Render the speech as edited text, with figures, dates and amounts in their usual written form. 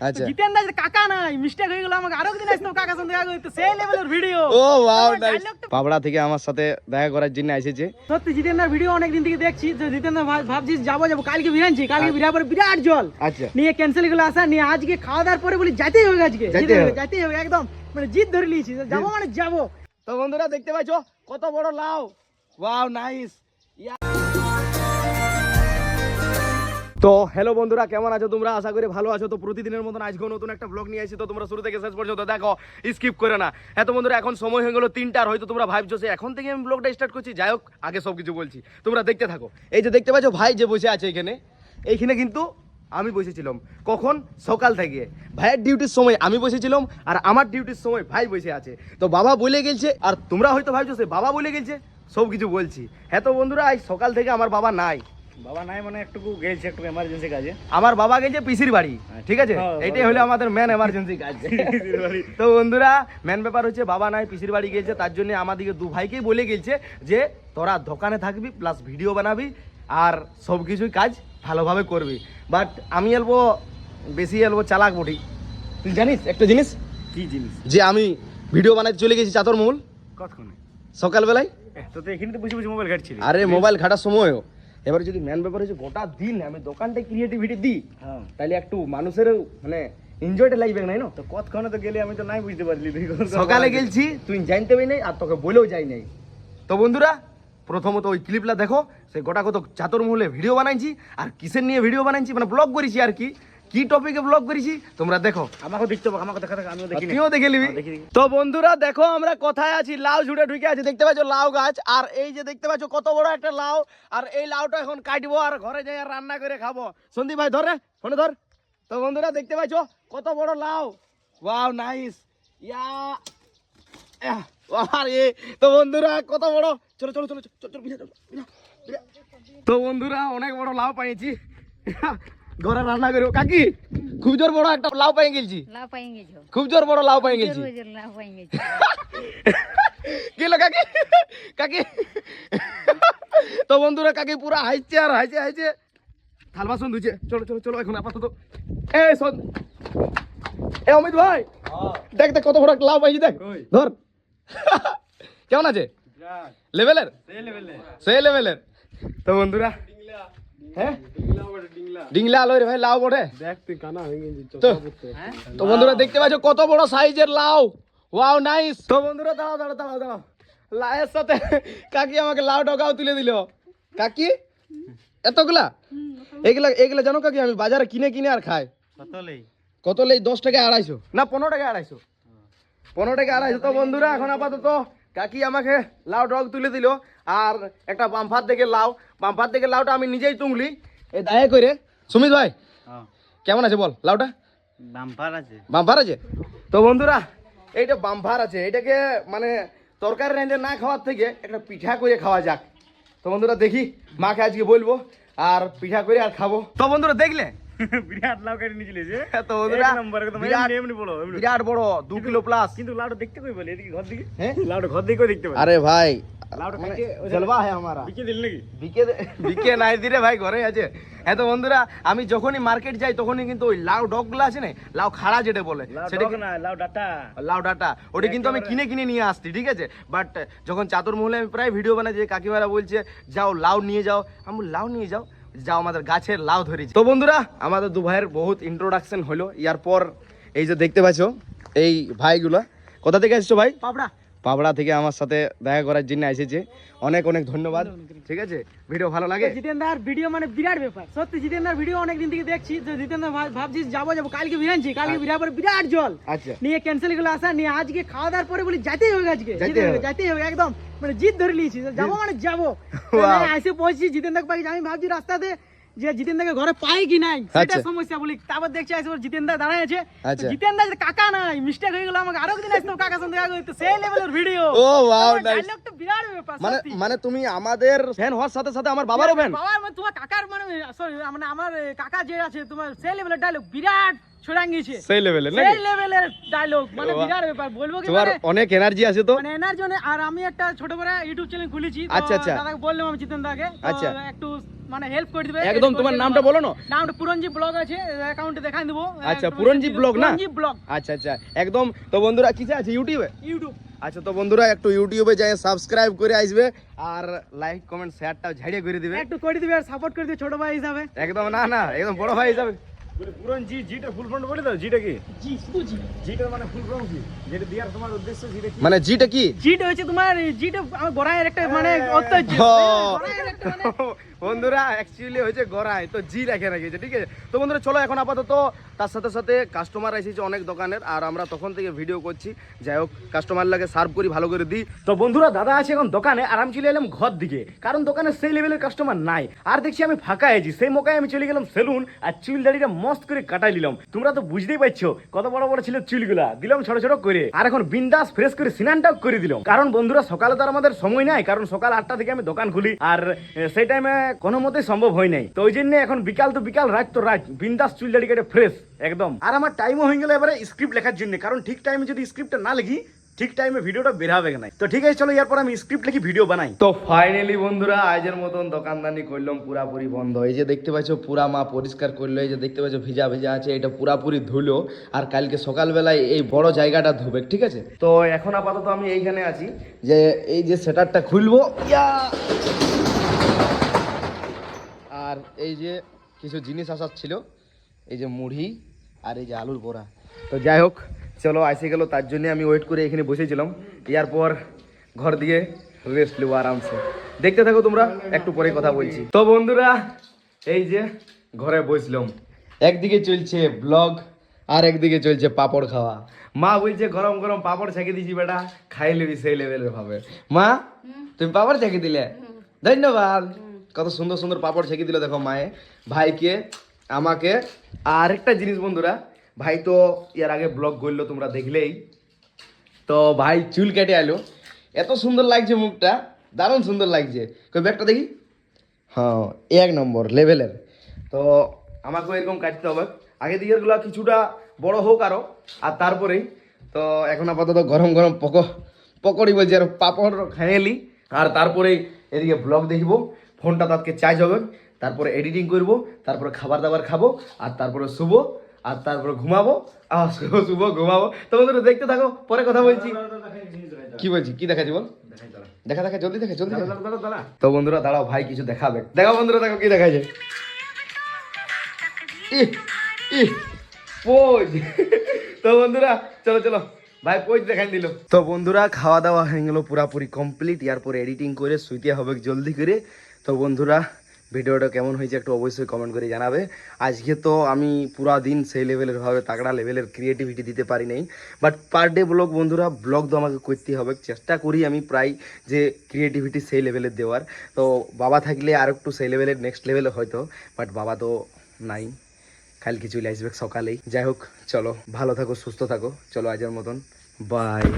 আচ্ছা জিতেন দা কাকা নাই মিস্টেক হয়ে গেল আমাকে আরো একদিন আসতো কাকার সঙ্গে দেখা করতে সেই লেভেলের ভিডিও। ও ওয়াও নাইস। পাবড়া থেকে আমার সাথে দেখা করার জন্য এসেছে। সত্যি জিতেন দার ভিডিও অনেকদিন থেকে দেখছি, যে জিতেন দা ভাবছি যাবো কালকে বিরানছি, কালকে বিরার পরে বিরাট জল আচ্ছা নিয়ে ক্যান্সেল গুলো আসা নিয়ে আজকে খাওয়া দাওয়ার পরে বলি যাইতেই হবে, আজকে যাইতেই হবে একদম, মানে জিদ ধরে নিয়েছি যাবো মানে যাবো। তো বন্ধুরা দেখতে পাচ্ছ কত বড় লাউ, ওয়াও নাইস। তো হ্যালো বন্ধুরা, কেমন আছো তোমরা? আশা করি ভালো আছো। তো প্রতিদিনের মতন আজকেও নতুন একটা ব্লগ নিয়ে আসি, তো তোমরা শুরু থেকে শেষ পর্যন্ত দেখো, স্কিপ করে না। হ্যাঁ তো বন্ধুরা, এখন সময় হয়ে গেলো 3টার। হয়তো তোমরা ভাবছো যে এখন থেকে আমি ব্লগটা স্টার্ট করছি, যাই হোক আগে সব কিছু বলছি, তোমরা দেখতে থাকো। এই যে দেখতে পাচ্ছ ভাই যে বসে আছে এইখানে কিন্তু আমি বসেছিলাম কখন, সকাল থেকে। ভাইয়ের ডিউটির সময় আমি বসেছিলাম, আর আমার ডিউটির সময় ভাই বসে আছে। তো বাবা বলে গেছে, আর তোমরা হয়তো ভাবছো সে বাবা বলে গেছে, সব কিছু বলছি। হ্যাঁ তো বন্ধুরা, আজ সকাল থেকে আমার বাবা নাই। বাবা নাই মানে একটু গেছে একটু এমার্জেন্সি কাজে। আমার বাবা গেছে পিসির বাড়ি, ঠিক আছে? এটাই হলো আমাদের মেন এমার্জেন্সি কাজ। তো বন্ধুরা, মেন ব্যাপার হচ্ছে বাবা নাই, পিসির বাড়ি গেছে। তার জন্য আমাদেরকে দু ভাইকেই বলে গেছে যে তোরা দোকানে থাকবি, প্লাস ভিডিও বানাবি, আর সব কিছুই কাজ ভালোভাবে করবি। বাট আমি বেশি চালাক বটি। তুই জানিস একটা জিনিস? কি জিনিস? যে আমি ভিডিও বানাতে চলে গেছি চাতর মহল কতক্ষণে? সকালবেলায়। তো এখানে তো বসে বসে মোবাইল ঘাটছিলি। আরে মোবাইল ঘাটার সময়ও, এবার যদি মেন ব্যাপার হচ্ছে গোটা দিন আমি দোকানটায় ক্রিয়েটিভিটি দিই, হ্যাঁ তাহলে একটু মানুষের মানে এনজয়টা লাগবে না? তো কতক্ষণে তো গেলে আমি তো নাই বুঝতে পারলি। সকালে গেলছি, তুই জানতে পারি নাই, আর তোকে বলেও যাই নাই। তো বন্ধুরা, প্রথমত ওই ক্লিপটা দেখো, সে গোটা কত চাতর মহলে ভিডিও বানাইছি, আর কিসের নিয়ে ভিডিও বানাইছি, মানে ব্লগ করেছি আর কি টপিকে ব্লগ করেছি তোমরা দেখো। আমাকে দেখতে হবে, আমাকে দেখা আমিও দেখি। তুইও দেখে নিবি। তো বন্ধুরা দেখো, আমরা কোথায় আছি, লাউ ঝুড়ে ঢুকে আছি। দেখতে পাচ্ছ লাউ গাছ, আর এই যে দেখতে পাচ্ছ কত বড় একটা লাউ। আর এই লাউটা এখন কাটবো, আর ঘরে যাই আর রান্না করে খাবো। সন্দীপ ভাই ধর রে, ফোনে ধর। তো বন্ধুরা দেখতে পাচ্ছ কত বড় লাউ, ওয়াও নাইস। তো বন্ধুরা কত বড়, চলো চলো চলো চলো চলো, তো বন্ধুরা অনেক বড় লাউ পাইছি, ঘরে রান্না করবো। কাকি খুব জোর বড় একটা লাউ পাই গেছি, খুব জোর বড় লাউ পাই গেছি। গেল কাকি, কাকি। তো বন্ধুরা কাকি পুরো হাইছে আর হাইছে থাল বাসন ধুইছে। চলো চলো চলো এখন আপাতত। এ অমিত ভাই, দেখ দেখ কত বড় একটা লাউ পাইছি, দেখ ধর। কেমন আছে? লেভেলের, সেই লেভেলের। তো বন্ধুরা, হ্যাঁ ডিংলা আলো রে ভাই, লাউ বড়ে দেখ তুই কানা হয়ে গেছিস। তো বন্ধুরা দেখতে পাচ্ছ কত বড় সাইজের লাউ, ওয়াও নাইস। তো বন্ধুরা দাঁড়াও দাঁড়াও দাঁড়াও দাঁড়াও, লাউয়ের সাথে কাকি আমাকে লাউ ডগাও তুলে দিল। কাকি এতগুলা, এগুলা জানো কাকি আমি বাজারে কিনে আর খাই। কত লেই? 10 টাকা 250, না 15 টাকা 250, 15 টাকা 250। তো বন্ধুরা এখন আপাতত কাকি আমাকে লাউ ডগ তুলে দিল, আর একটা বামফার থেকে লাউটা আমি নিজেই তুংলি এই দায়ে করে। সুমিত ভাই কেমন আছে বল? লাউটা বাম্পার আছে। তো বন্ধুরা এইটা বাম্পার আছে, এটাকে মানে তরকারি রেঁধে না খাওয়ার থেকে একটা পিঠা করে খাওয়া যাক। তো বন্ধুরা দেখি, মাকে আজকে বলবো আর পিঠা করে আর খাবো। তো বন্ধুরা দেখলে বিরাট লাউ কেটে নিয়েছিলি যে। তো বন্ধুরা বিরাট বড় 2 কিলো প্লাস। কিন্তু লাউটা দেখতে কই বলে এদিকে ঘর দিকে? হ্যাঁ লাউটা ঘর দিকে দেখতে পাই। আরে ভাই লাউটা মানে কাটে জলবা है हमारा। বিকে দিল নাকি? বিকে নাই দিরে ভাই, ঘরে আছে। হ্যাঁ তো বন্ধুরা, আমি যখনই মার্কেট যাই তখনই কিন্তু ওই লাউ ডগগুলো আছে না, লাউ খাড়া যেটা বলে, সেটা না লাউ ডাটা ওটা কিন্তু আমি কিনে নিয়ে আসছি, ঠিক আছে? বাট যখন চাতুর মহলে আমি প্রায় ভিডিও বানাই, যে কাকিমারা বলছে যাও লাউ নিয়ে যাও, আমি লাউ নিয়ে যাও আমাদের গাছের লাউ ধরেছি। তো বন্ধুরা আমাদের দু ভাইয়ের বহুত ইন্ট্রোডাকশন হলো। ইয়ার পর এই যে দেখতে পাচ্ছ এই ভাইগুলা কোথা থেকে এসছো ভাই? পাবড়া থেকে আমার সাথে দেখা করার জন্য এসেছে। অনেক অনেক ধন্যবাদ, ঠিক আছে? ভিডিও ভালো লাগে? জিতেন্দার ভিডিও মানে বিরাট ব্যাপার। সত্যি জিতেন্দার ভিডিও অনেকদিন থেকে দেখছি, যে জিতেন্দার ভাবছি যাবো কালকে বিরানছি, কালকে বিরার পরে বিরাট জল আচ্ছা নিয়ে ক্যান্সেল গুলো আসা নিয়ে আজকে খাওয়া দাওয়ার পরে বলি যাইতেই হবে, আজকে যাইতেই হবে একদম, মানে জিদ ধরে নিয়েছি যাবো মানে যাবো। এসে পৌঁছি জিতেন্দার পাই, আমি ভাবছি রাস্তাতে যে জিতেন্দাকে ঘরে পাই কি নাই সেটা সমস্যা বলি। তারপর দেখছি আসে জিতেন্দা দাঁড়ায় আছে, জিতেন্দা কাকা নাই মিস্টেক হয়ে গেল আমাকে আরো একদিন আসতো কাকার সঙ্গে দেখা করতে সেই লেভেলের ভিডিও। ও ওয়াও নাইস। ডায়লগটা বিরাট ব্যাপার। মানে তুমি আমাদের ফ্যান হওয়ার সাথে সাথে আমার বাবারও ফ্যান। বাবা মানে তোমার কাকার মানে সরি মানে আমার কাকা যে আছে তোমার সেই লেভেলের ডায়লগ বিরাট ছড়াং গেছে সেই লেভেলের সেই নাকি লেভেলের ডায়লগ মানে বাহ। বিরাট ব্যাপার বলবো কি তোমার মানে অনেক এনার্জি আছে তো মানে এনার জন্য। আর আমি একটা ছোট করে ইউটিউব চ্যানেল খুলেছি তো আচ্ছা, আচ্ছা। দাদাকে বললাম আমি জিতেন দাকে আচ্ছা। একটু মানে হেল্প করে দিবে একদম তোমার নামটা বলো না নামটা পুরনজি ব্লগ আছে অ্যাকাউন্টে দেখাই দেবো আচ্ছা, পুরনজি ব্লগ না? পুরনজি ব্লগ আচ্ছা আচ্ছা একদম। তো বন্ধুরা কিসে আছে ইউটিউবে? ইউটিউব আচ্ছা তো বন্ধুরা একটু ইউটিউবে যাই সাবস্ক্রাইব করে আসবে আর লাইক কমেন্ট শেয়ারটাও ঝাড়িয়ে করে দিবে একটু করে দিবে আর সাপোর্ট করে দিবে ছোট ভাই হিসাবে। একদম না না একদম বড় ভাই হিসাবে। পুরন জিটা ফুল ফর্ম বলে দাও, জিটা কি? জি শুধু জি জিটার মানে ফুল ফর্ম কি? যেটা দেওয়ার তোমার উদ্দেশ্য জিটা কি? মানে জিটা কি? জিটা হচ্ছে তোমার জিটা আমার গড়াইয়ের একটা মানে ঐতিহ্য ও। গড়াইয়ের একটা মানে বন্ধুরা অ্যাকচুয়ালি হয়েছে গড়াই তো জি রেখে রেখেছে ঠিক আছে। তো বন্ধুরা চলো এখন আপাতত তার সাথে সাথে কাস্টমার এসেছে অনেক দোকানের আর আমরা তখন থেকে ভিডিও করছি, যাই হোক কাস্টমার লাগে সার্ভ করি ভালো করে দিই। তো বন্ধুরা দাদা আছে এখন দোকানে আর আমি চলে এলাম ঘর দিকে, কারণ দোকানে সেই লেভেলের কাস্টমার নাই। আর দেখছি আমি ফাঁকা আছি, সেই মোকায় আমি চলে গেলাম সেলুন আর চুল দাড়িটা মস্ত করে কাটাই নিলাম। তোমরা তো বুঝতেই পারছো কত বড় বড় ছিল চুলগুলা, দিলাম ছোট ছোট করে। আর এখন বিন্দাস ফ্রেশ করে স্নানটাও করে দিলাম, কারণ বন্ধুরা সকালে তো আর আমাদের সময় নাই, কারণ সকাল 8টা থেকে আমি দোকান খুলি আর সেই টাইমে কোনো মতেই সম্ভব হয় নাই। তো ওই জন্য এখন বিকাল তো বিকাল, রাত তো রাত, বিন্দাস চুল দাড়ি কেটে ফ্রেশ একদম। আর আমার টাইমও হয়ে গেল এবারে স্ক্রিপ্ট লেখার জন্য, কারণ ঠিক টাইমে যদি স্ক্রিপ্টটা না লিখি ঠিক টাইমে ভিডিওটা বের হবে না। তো ঠিক আছে চলো এরপর আমি স্ক্রিপ্ট লিখি ভিডিও বানাই। তো ফাইনালি বন্ধুরা আজের মতন দোকানদানি করলাম পুরাপুরি বন্ধ। এই যে দেখতে পাচ্ছ পুরা মা পরিষ্কার করলো, এই যে দেখতে পাচ্ছ ভিজা ভিজা আছে, এটা পুরাপুরি ধুলো আর কালকে সকালবেলায় এই বড় জায়গাটা ধুবে ঠিক আছে। তো এখন আপাতত আমি এইখানে আছি যে এই যে সেটারটা খুলবো ইয়া, আর এই যে কিছু জিনিস আসার ছিল, এই যে মুড়ি আর এই যে আলুর বড়া। তো যাই হোক চলো আসে গেল, তার জন্য আমি ওয়েট করে এখানে বসেছিলাম। এরপর ঘর দিয়ে রেস্ট নেবো আরামসে। দেখতে থাকো তোমরা, একটু পরে কথা বলছি। তো বন্ধুরা এই যে ঘরে বসলাম, একদিকে চলছে ব্লগ আর একদিকে চলছে পাপড় খাওয়া। মা বলছে গরম গরম পাপড় ছেঁকে দিছি বেটা, খাই নিবি সেই লেভেলের ভাবে। মা তুমি পাপড় ছেঁকে দিলে, ধন্যবাদ। কত সুন্দর সুন্দর পাপড় ছেঁকে দিল দেখো মায়ে, ভাইকে, আমাকে। আর একটা জিনিস বন্ধুরা, ভাই তো এর আগে ব্লগ করলো তোমরা দেখলেই, তো ভাই চুল কেটে আলো, এত সুন্দর লাগছে মুখটা, দারুণ সুন্দর লাগছে। কই ব্যাগটা দেখি, হ্যাঁ 1 নম্বর লেভেলের। তো আমাকেও এরকম কাটতে হবে, আগে দিকেরগুলো কিছুটা বড় হোক আরও, আর তারপরেই তো এখন আপাতত গরম গরম পকড়ি বলছি আর পাপড় খাইলি, আর তারপরেই এদিকে ব্লগ দেখবো, ফোনটা তাকে চার্জ হবে, তারপরে এডিটিং করব, তারপরে খাবার দাবার খাবো, আর তারপরে শুবো, আর তারপরে ঘুমাবো, আর শুবো ঘুমাবো। তো বন্ধুরা দেখতে থাকো, পরে কথা বলছি। কি বলছি, কি দেখাচ্ছি বল, দেখা দেখা জলদি দেখা জলদি দেখা। তো বন্ধুরা দাঁড়াও, ভাই কিছু দেখাবে, দেখো বন্ধুরা দেখো কি দেখাচ্ছে। পোজ। তো বন্ধুরা চলো চলো, ভাই পোজ দেখাই দিল। তো বন্ধুরা খাওয়া দাওয়া হয়ে গেল পুরাপুরি কমপ্লিট, এরপর এডিটিং করে শুইতে হবে জলদি করে। তো বন্ধুরা ভিডিওটা কেমন হয়েছে একটু অবশ্যই কমেন্ট করে জানাবে। আজকে তো আমি পুরা দিন সেই লেভেলের ভাবে তাগড়া লেভেলের ক্রিয়েটিভিটি দিতে পারি নাই, বাট পার ডে ব্লগ বন্ধুরা, ব্লগ তো আমাকে করতেই হবে, চেষ্টা করি আমি প্রায় যে ক্রিয়েটিভিটি সেই লেভেলের দেওয়ার। তো বাবা থাকলে আর একটু সেই লেভেলের নেক্সট লেভেলে হয়তো, বাট বাবা তো নাই, কালকে চলে আসবে সকালেই। যাই হোক চলো, ভালো থাকো সুস্থ থাকো, চলো আজের মতন বাই।